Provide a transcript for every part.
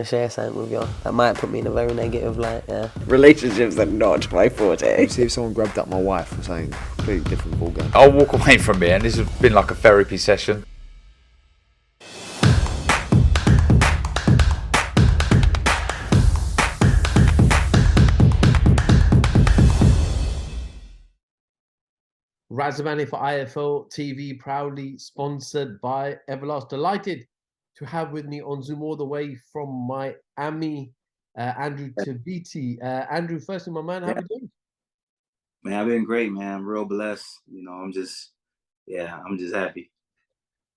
to share something with you that might put me in a very negative light. Yeah. Relationships are not my forte. See if someone grabbed up my wife or something completely different ballgame. I'll walk away from here, and this has been like a therapy session. Razamani for IFL TV, proudly sponsored by Everlast. Delighted to have with me on Zoom all the way from Miami, Andrew Tabiti. Andrew, firstly, my man, how are you doing? Man, I've been great, man. I'm real blessed. You know, I'm just happy.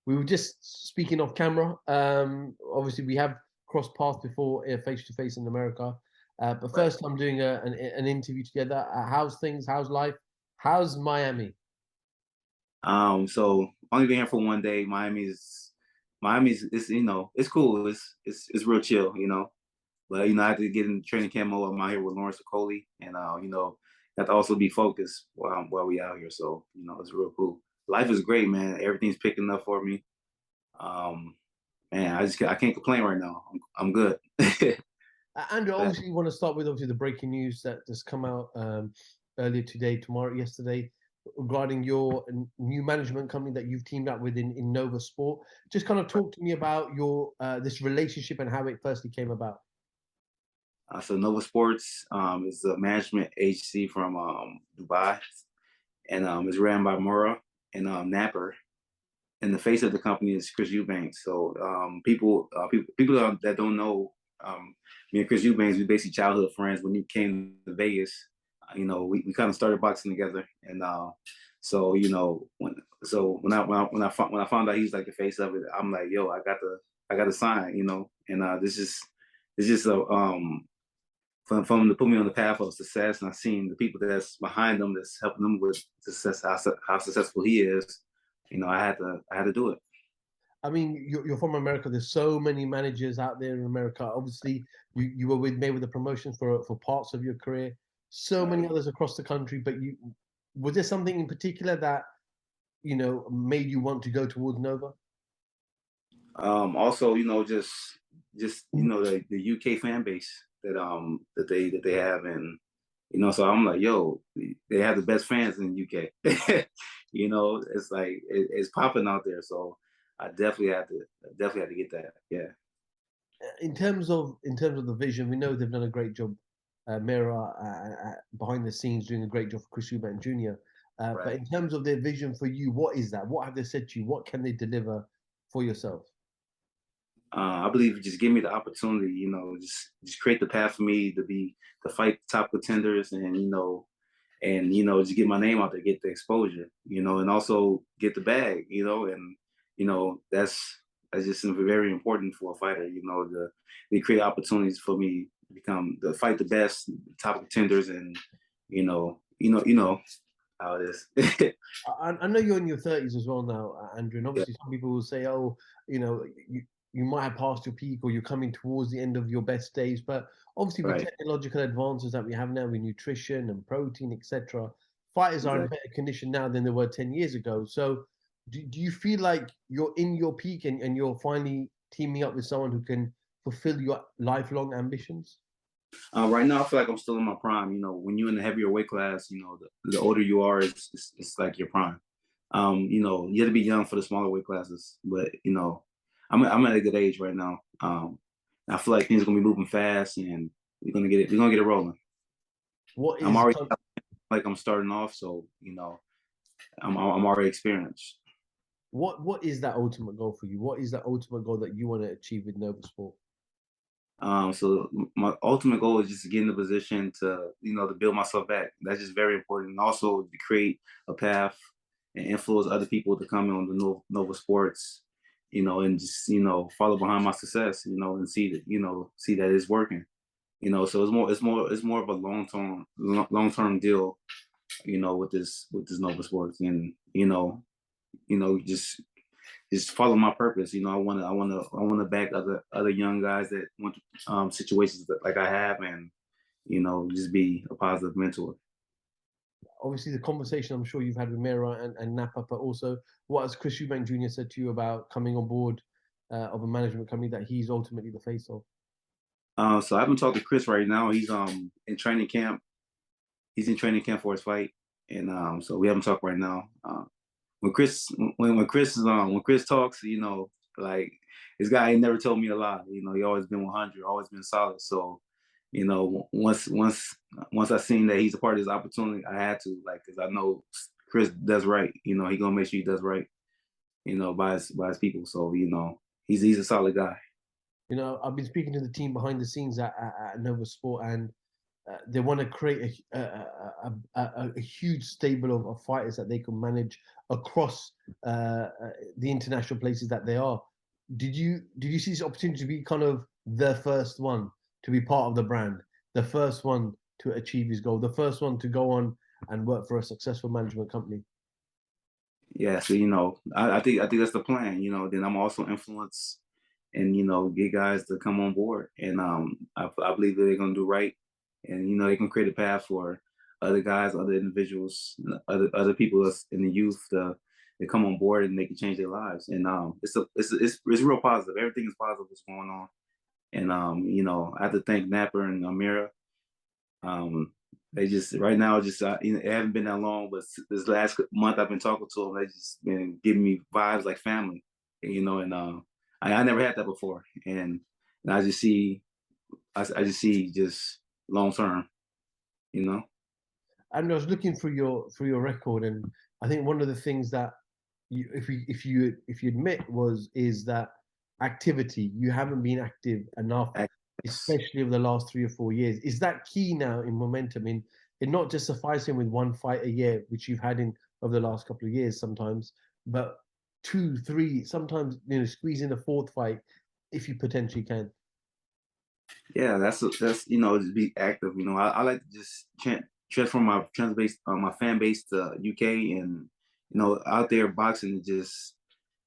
We were just speaking off camera. Obviously, we have crossed paths before face-to-face in America. But first time doing an interview together. How's things? How's life? How's Miami? So only been here for one day. Miami's it's you know, it's cool. It's real chill, you know. But you know, I have to get in training camp mode. I'm out here with Lawrence Okoli, and you know, have to also be focused while we out here. So you know, it's real cool. Life is great, man. Everything's picking up for me. Man, I can't complain right now. I'm good. Andrew, obviously, you want to start with the breaking news that has come out earlier today, yesterday, regarding your new management company that you've teamed up with in Nova Sport. Just kind of talk to me about your this relationship and how it firstly came about. So Nova Sports is a management agency from Dubai, and it's ran by Mura and Napper. And the face of the company is Chris Eubank. So people that don't know, me and Chris Eubanks, we basically childhood friends. When he came to Vegas, you know, we kind of started boxing together. And so you know, when I found out he was like the face of it, I'm like, yo, I got to sign, you know. And this is for him to put me on the path of success, and I've seen the people that's behind them, that's helping them with success, how successful he is. You know, I had to do it. I mean, you're from America. There's so many managers out there in America. Obviously, you were with Mayweather Promotions for parts of your career. So many others across the country. But was there something in particular that made you want to go towards Nova? Also, you know, just you know, the UK fan base that they have, and you know, so I'm like, yo, they have the best fans in the UK. You know, it's like it's popping out there. So I definitely had to get that. Yeah. In terms of the vision, we know they've done a great job. Mira behind the scenes doing a great job for Chris Eubank Jr. But in terms of their vision for you, what is that? What have they said to you? What can they deliver for yourself? I believe just give me the opportunity, you know, just create the path for me to fight top contenders, and you know, just get my name out there, get the exposure, you know, and also get the bag, you know, and you know, that's just very important for a fighter, you know, they create opportunities for me to fight the best top contenders, and you know how it is. I know you're in your 30s as well now, Andrew, and obviously some people will say, oh, you know, you might have passed your peak, or you're coming towards the end of your best days. But obviously, with technological advances that we have now with nutrition and protein, etc., fighters are in better condition now than they were 10 years ago. So do you feel like you're in your peak and you're finally teaming up with someone who can fulfill your lifelong ambitions? Right now, I feel like I'm still in my prime. You know, when you're in the heavier weight class, you know, the older you are, it's like your prime. You know, you have to be young for the smaller weight classes, but you know, I'm at a good age right now. I feel like things are gonna be moving fast, and we're gonna get it rolling. I'm already like I'm starting off, so you know, I'm already experienced. What is that ultimate goal for you? What is that ultimate goal that you want to achieve with Nova Sport? So my ultimate goal is just to get in the position to, you know, to build myself back. That's just very important. And also to create a path and influence other people to come on the Nova Sports, you know, and just, you know, follow behind my success, you know, and see that it's working, you know. So it's more of a long term deal, you know, with this Nova Sports, and you know, just follow my purpose. You know, I want to back other young guys that want situations like I have, and you know, just be a positive mentor. Obviously, the conversation I'm sure you've had with Mira and Napa, but also what has Chris Eubank Jr. said to you about coming on board of a management company that he's ultimately the face of? So I've been talking to Chris right now. He's in training camp. He's in training camp for his fight, and so we haven't talked right now. When Chris when Chris talks, you know, like this guy ain't never told me a lie. You know, he always been 100, always been solid. So, you know, once I seen that he's a part of this opportunity, I had to, like, because I know Chris does right. You know, he gonna make sure he does right. You know, by his people. So, you know, he's a solid guy. You know, I've been speaking to the team behind the scenes at Nova Sport, and they want to create a huge stable of fighters that they can manage across the international places that they are. Did you see this opportunity to be kind of the first one to be part of the brand, the first one to achieve his goal, the first one to go on and work for a successful management company? Yeah, so you know, I think that's the plan. You know, then I'm also influence and you know get guys to come on board, and I believe that they're gonna do right, and you know they can create a path for other guys, other individuals, other people that's in the youth to come on board and they can change their lives. And it's real positive. Everything is positive what's going on, and you know I have to thank Napper and Amira. They just right now just you know, it haven't been that long, but this last month I've been talking to them. They just been giving me vibes like family, you know. And I never had that before, and I just see I just see just long term, you know. And I was looking through your record, and I think one of the things that if you admit is that activity, you haven't been active enough, especially over the last 3 or 4 years. Is that key now in momentum, in not just sufficing with one fight a year, which you've had in over the last couple of years sometimes, but two, three, sometimes, you know, squeeze in a fourth fight if you potentially can. Yeah, that's you know just be active. You know, I like to just transfer my fan base to UK, and you know out there boxing it's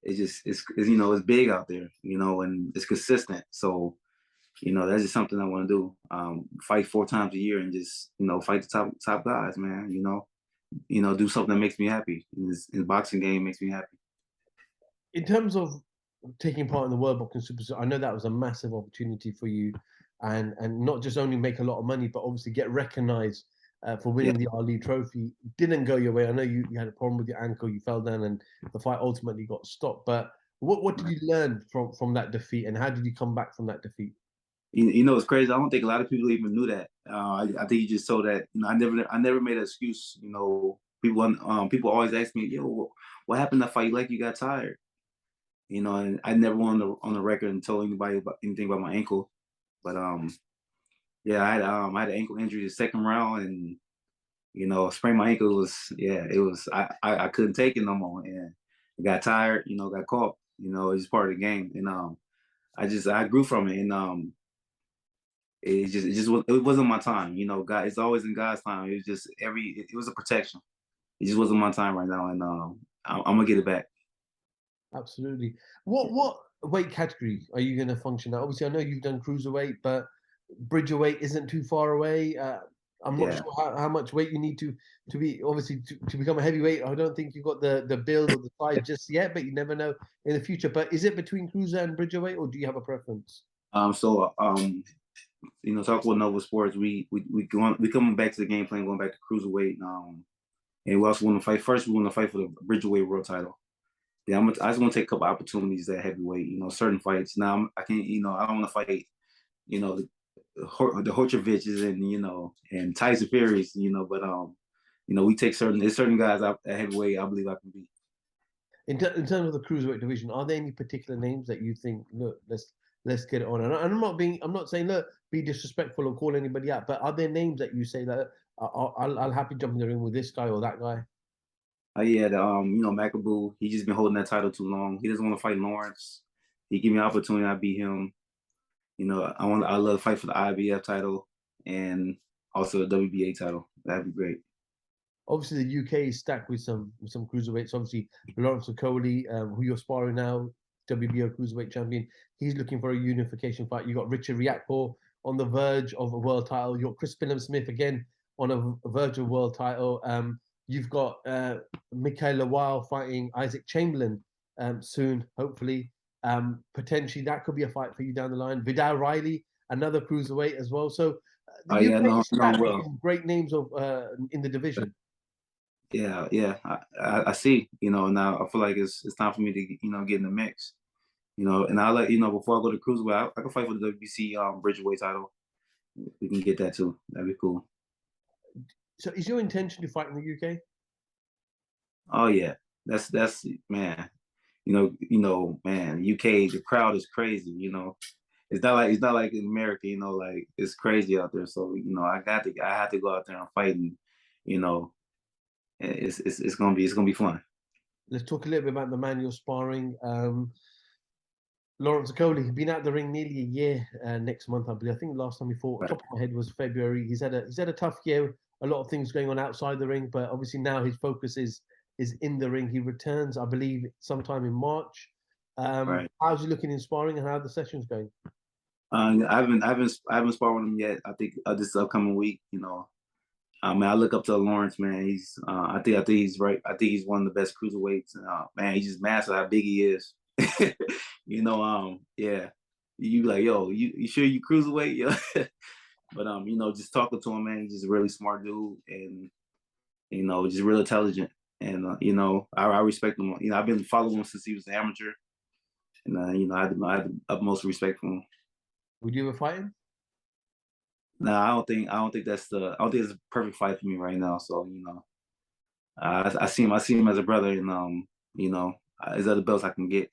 you know it's big out there. You know, and it's consistent. So you know that's just something I want to do. Fight 4 times a year and just you know fight the top guys, man. You know do something that makes me happy. In the boxing game makes me happy. In terms of taking part in the World Boxing Super Series, I know that was a massive opportunity for you, and not just only make a lot of money, but obviously get recognised for Yeah. winning the Ali Trophy. Didn't go your way. I know you had a problem with your ankle, you fell down, and the fight ultimately got stopped. But what did you learn from that defeat, and how did you come back from that defeat? You know, it's crazy. I don't think a lot of people even knew that. I think you just saw that. You know, I never made an excuse. You know, people always ask me, "Yo, what happened to that fight? Like you got tired?" You know, and I never went on the record and told anybody about anything about my ankle. But yeah, I had an ankle injury the second round, and you know, sprained my ankle was yeah, it was I couldn't take it no more, and I got tired. You know, got caught. You know, it's part of the game, and I grew from it, and it wasn't my time. You know, God, it's always in God's time. It was just it was a protection. It just wasn't my time right now, and I'm gonna get it back. Absolutely. What weight category are you going to function at? Obviously, I know you've done cruiserweight, but bridgerweight isn't too far away. I'm not Yeah. sure how much weight you need to be obviously to become a heavyweight. I don't think you've got the build or the size just yet, but you never know in the future. But is it between cruiser and bridgerweight, or do you have a preference? So you know, talk with Nova Sports. We coming back to the game plan, going back to cruiserweight. And we also want to fight. First, we want to fight for the bridgerweight world title. Yeah, I just want to take a couple opportunities at heavyweight. You know, certain fights. Now I can't. You know, I don't want to fight. You know, the Horchoviches and you know and Tyson Furies. You know, but you know, we take there's certain guys out at heavyweight. I believe I can beat. In terms of the cruiserweight division, are there any particular names that you think, look, let's get it on? And I'm not saying, look, be disrespectful or call anybody out, but are there names that you say that I'll happy jump in the ring with this guy or that guy? Yeah, you know, McAboo, he just been holding that title too long. He doesn't want to fight Lawrence. He give me an opportunity, I beat him. You know, I love to fight for the IBF title and also the WBA title. That'd be great. Obviously, the UK is stacked with some cruiserweights. Obviously, Lawrence Okoli, who you're sparring now, WBO cruiserweight champion, he's looking for a unification fight. You got Richard Riakpo on the verge of a world title. You got Chris Smith again on a verge of world title. You've got Mikhail Lawal fighting Isaac Chamberlain soon, hopefully. Potentially, that could be a fight for you down the line. Vidal Riley another cruiserweight as well. So the Oh UK yeah, no, is no, stacked with well, some great names of in the division. yeah. I see. Now I feel like it's time for me to get in the mix. And I'll let before I go to cruiserweight, I can fight for the WBC Bridgerweight title. We can get that too. That'd be cool. So is your intention to fight in the UK? Oh yeah, that's man. Man, UK, the crowd is crazy. It's not like in America. Like it's crazy out there. So I have to go out there and fight, and it's gonna be fun. Let's talk a little bit about the man you're sparring. Lawrence Okoli, he's been out the ring nearly a year next month, I believe. I think the last time he fought, Right. top of my head, was February. He's had a tough year, a lot of things going on outside the ring, but obviously now his focus is in the ring. He returns, I believe, sometime in March. Right. How's he looking in sparring and how are the sessions going? I haven't sparred with him yet. I think this upcoming week. Man, I look up to Lawrence, man. I think he's right. I think he's one of the best cruiserweights. Man, he's just massive how big he is. Yeah. You be like, yo, you sure you cruiserweight? Yeah. But just talking to him, man, he's just a really smart dude, and just real intelligent. And I respect him. I've been following him since he was an amateur, and I had the utmost respect for him. Would you ever fight him? No, I don't think it's a perfect fight for me right now. So I see him as a brother, and there's other belts I can get.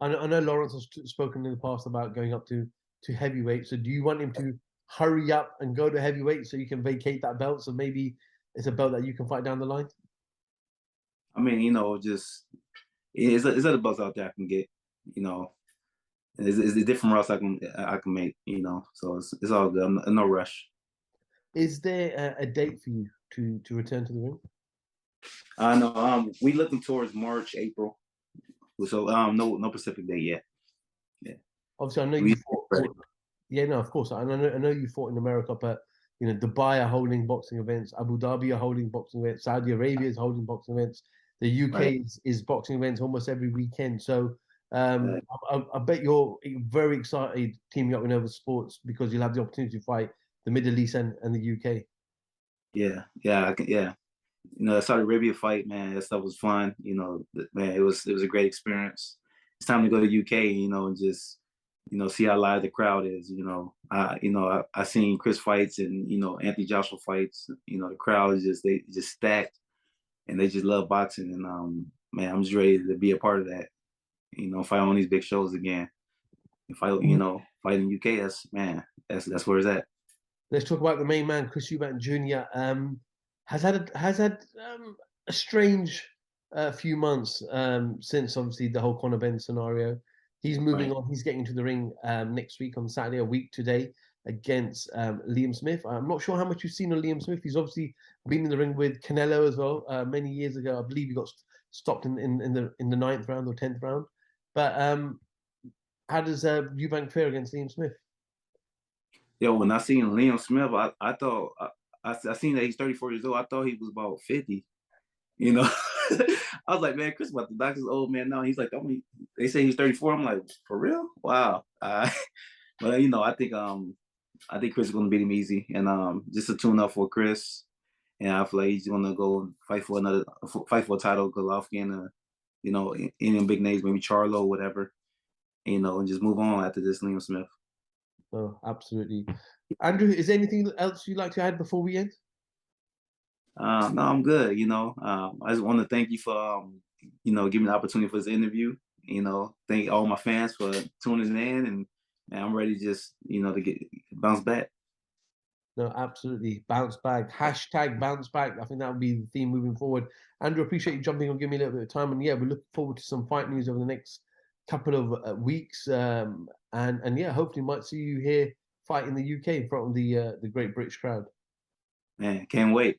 I know Lawrence has spoken in the past about going up to heavyweight. So do you want him to hurry up and go to heavyweight so you can vacate that belt? So maybe it's a belt that you can fight down the line? I mean, just it's other belts out there I can get. It's different routes I can make. So it's all good. I'm no rush. Is there a date for you to return to the ring? No, we looking towards March, April. So no specific date yet. Yeah. Obviously, I know you fought. Yeah, no, of course. I know you fought in America, but Dubai are holding boxing events, Abu Dhabi are holding boxing events, Saudi Arabia is holding boxing events, the UK Right. is boxing events almost every weekend. So I bet you're very excited teaming up with Nova Sports because you'll have the opportunity to fight the Middle East and the UK. Yeah. The Saudi Arabia fight, man, that stuff was fun. Man, it was a great experience. It's time to go to UK, and just see how live the crowd is. I seen Chris fights and Anthony Joshua fights. The crowd is they just stacked, and they just love boxing. And man, I'm just ready to be a part of that. Fight on these big shows again. If I fight in UK, that's where it's at. Let's talk about the main man, Chris EUBANK Jr. Has had a strange few months since obviously the whole Conor Benn scenario. He's moving on. He's getting to the ring next week on Saturday, a week today, against Liam Smith. I'm not sure how much you've seen of Liam Smith. He's obviously been in the ring with Canelo as well many years ago. I believe he got stopped in the 9th round or 10th round. But how does EUBANK fare against Liam Smith? Yo, when I seen Liam Smith, I thought I seen that he's 34 years old. I thought he was about 50. I was like, man, Chris about the doctor's old man now. He's like, they say he's 34. I'm like, for real? Wow. But I think Chris is gonna beat him easy, and just a tune up for Chris. And I feel like he's gonna go fight for a title, Golovkin, any big names, maybe Charlo, whatever, and just move on after this Liam Smith. Oh, absolutely. Andrew, is there anything else you'd like to add before we end? No, I'm good. I just want to thank you for giving me the opportunity for this interview. Thank all my fans for tuning in, and I'm ready just to get bounce back. No, absolutely. Bounce back. Hashtag bounce back. I think that would be the theme moving forward. Andrew, appreciate you jumping on, giving me a little bit of time. And yeah, we look forward to some fight news over the next couple of weeks. And yeah, hopefully might see you here fight in the UK in front of the great British crowd. Man, can't wait.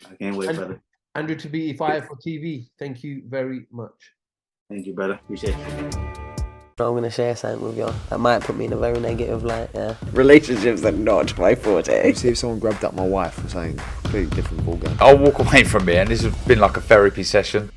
I can't wait, brother. Andrew Tabiti, Fire for TV. Thank you very much. Thank you, brother. Appreciate it. I'm going to share something with you. That might put me in a very negative light, yeah. Relationships are not my forte. See if someone grabbed up my wife or something, completely different ballgame. I'll walk away from it, and this has been like a therapy session.